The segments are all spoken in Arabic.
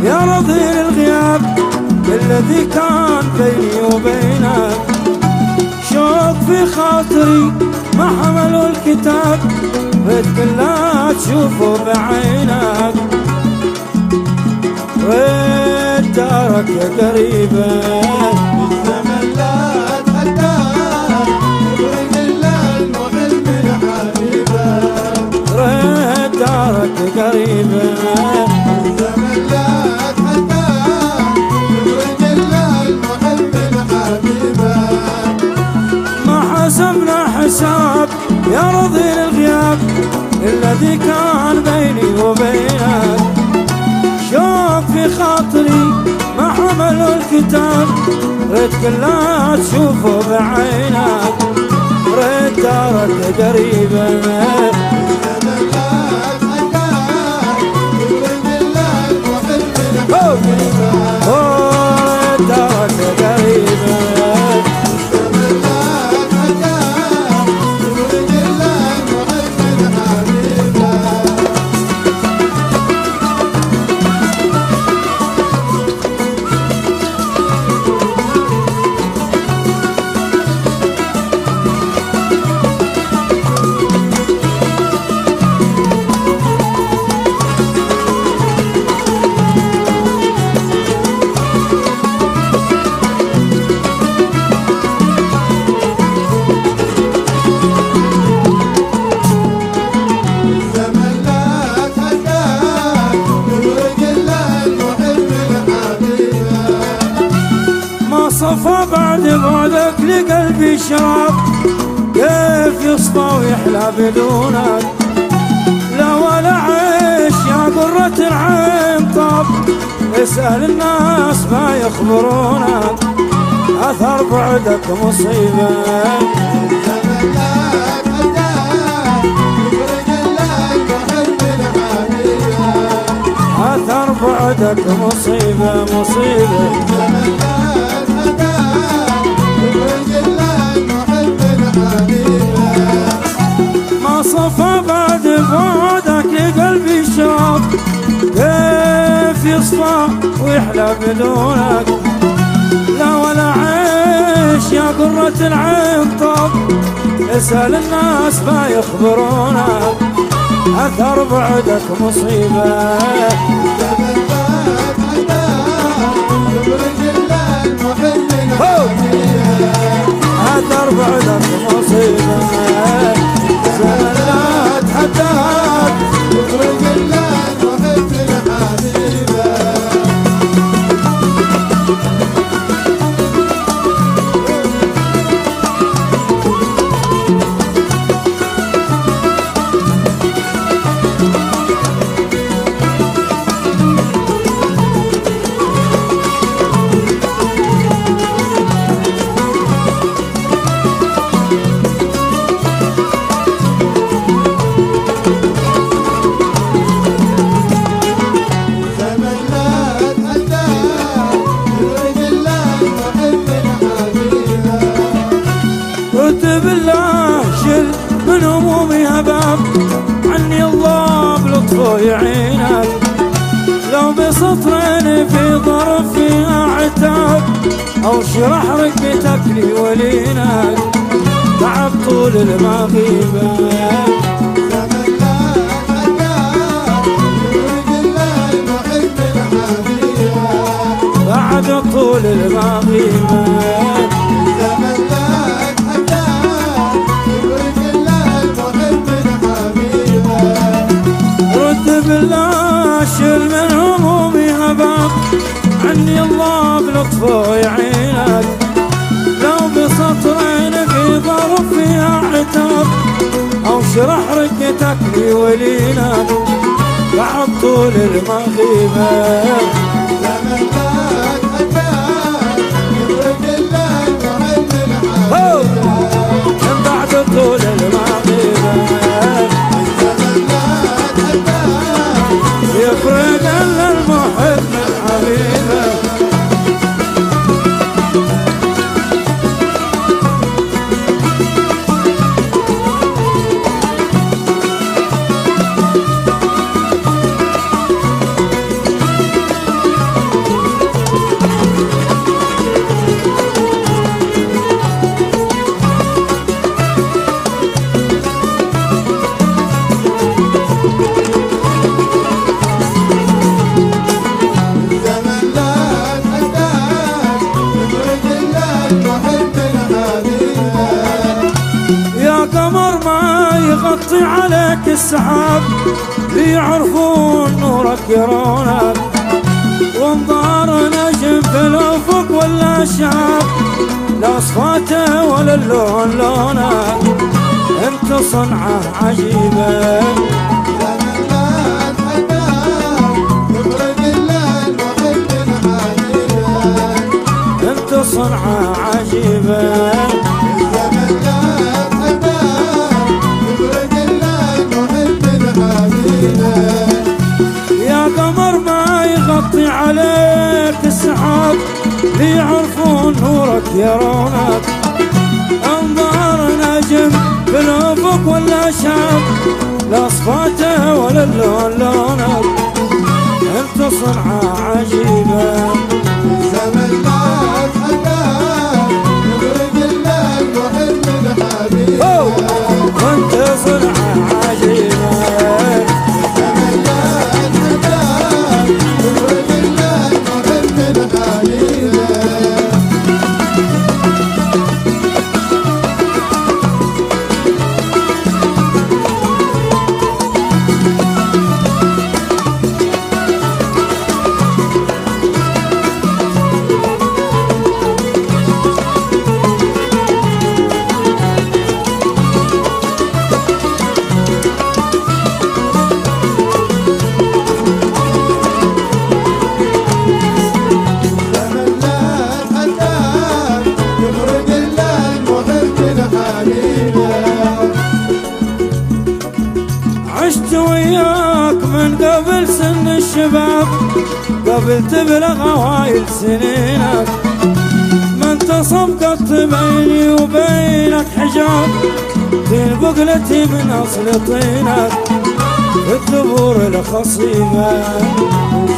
يا رضي الغياب الذي كان بيني وبينك، شوق في خاطري ما حملوا الكتاب، بدك لا تشوفه بعينك، ريت دارك يا قريبة الزمن لا تحداك يبرد إلا المحب الحبيبة، ريت دارك يا قريبة الزمن لا تحداك يبرد إلا المحب الحبيبة، ما حسبنا حساب يا رضي الغياب الذي كان بيني وبينك، شوق في خاطري ما حملوا الكتاب، ريت كلها تشوفه بعينك، ريت دارك قريبة الزمن لا تحداك يبرد إلا المحب الحبيبة، ريت دارك قريبة الزمن لا تحداك يبرد إلا المحب الحبيبة. الزمن لا تحداك يبرد إلا المحب الحبيبة، ما صفى بعد بعدك لقلبي شراب، كيف يصفى ويحلى بدونك، لا ولا عيش يا قرة العين طاب، اسأل الناس ما يخبرونك، أثر بعدك مصيبة الزمن لا تحداك يبرد إلا المحب الحبيبة، أثر بعدك مصيبة مصيبة الزمن لا تحداك يبرد إلا المحب الحبيبة، ما صفى بعد بعدك لقلبي شاب، كيف يصفى ويحلى بدونك، لا ولا عيش يا قرة العين طاب، اسأل الناس ما يخبرونك، أثر بعدك مصيبة الزمن لا تحداك يبرد إلا المحب الحبيبة، أثر بعدك مصيبة زمن لا تحداك يبرد إلا المحب الحبيبة. بالله شل من همومي هباب، عني الله بلطفه يعينك. لو بسطرين في ظرف فيها عتاب، او شرح رقتك لي ولينك، تعب طول المغيبة. زمن لا حداد يفرق الا المحب الحبيبه، بعد طول المغيبة. زمن لا حداد يفرق الا المحب الحبيبه، رد بالله شل من همومي هباب، عني الله بلطفه يعينك. لو بسطرين في ظرف فيها عتاب، او شرح رقتك لي ولينك، بعد طول المغيبة. زمن لا حداد يفرق الا المحب الحبيبه، من بعد طول المغيبة زمن لا حداد يفرق الا المحب من حبيبه. زمن لا حداد يفرق الا المحب الحبيبه، يا قمر ما يغطي عليك السحاب، ليعرفون نورك يرونك. وانظار نجم في الافق ولا شاب، لا صفاته ولا اللون لونك، انت صنعه عجيبه. زمن لا حداد يفرق الا المحب الحبيبه، انت صنعه عجيبه. زمن لا حداد يفرق الا المحب الحبيبه، يا قمر ما يغطي عليك السحاب، ليعرفون نورك يرونك. انظار نجم في الافق ولا شاب، لا صفاته ولا اللون لونك، انت صنعه عجيبه. زمن لا حداد يفرق الا المحب الحبيبه، وانت صنعه عجيبه. زمن لا حداد يفرق الا المحب الحبيبه، زمن لا حداد يفرق الا المحب الحبيبه، عشت وياك من قبل سن الشباب، قبل تبلغ أوائل سنينك. ما انتصب قط بيني وبينك حجاب، طين بقلتي من أصل طينك، في الثبور الخصيبة.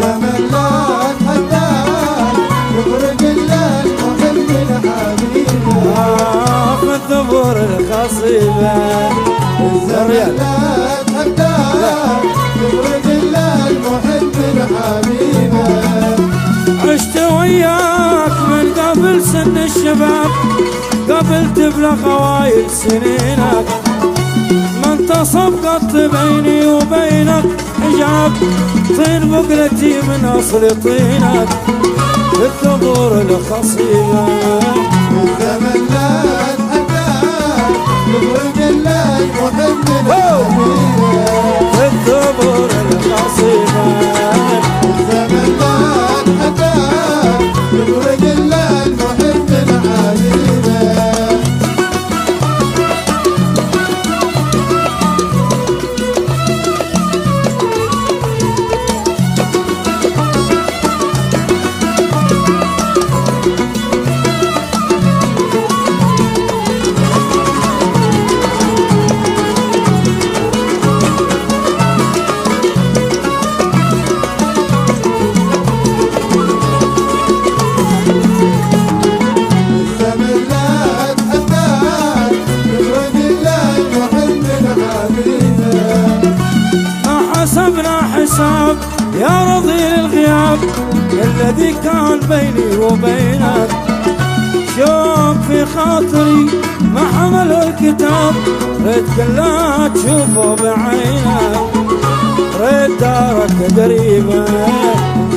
زمن لا حداد يفرق الا المحب الحبيبه، في الثبور الخصيبة. زمن لا حداد يفرق الا المحب الحبيبه، عشت وياك من قبل سن الشباب، قبل تبلغ أوائل سنينك. ما انتصب قط بيني وبينك حجاب، طين بقلتي من أصل طينك، في الثبور الخصيبة. زمن لا حداد يفرق الا المحب الحبيبه، في الثبور الخصيبة. زمن لا حداد يفرق الا المحب الحبيبه، صعب يا رضي الغياب الذي كان بيني وبينك. شوق في خاطري ما حمل الكتاب، ريت كلا تشوفه بعينك، ريت دارك قريبة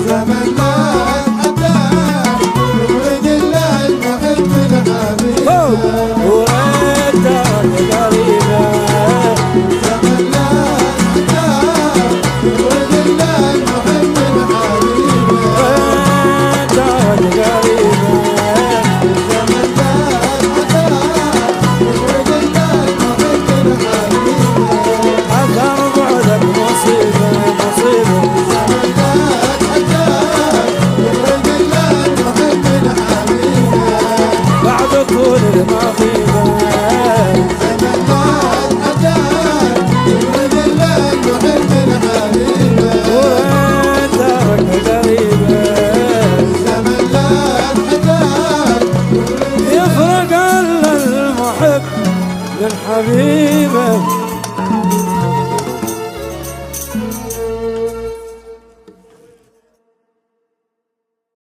زمن لا أتحداك يخرج إلا المحب الحبيب، وريت دارك قريبة زمن لا أتحداك يخرج إلا المحب الحبيب، ريت دارك قريبة زمن لا أتحداك يخرج إلا المحب الحبيب، أثر بعدك مصيبة مصيبة زمن لا أتحداك يخرج إلا المحب الحبيب، بعد طول المغيبة زمن لا أتحداك يخرج إلا المحب الحبيب، وريت دارك قريبة زمن لا أتحداك يفرق المحب من حبيبه.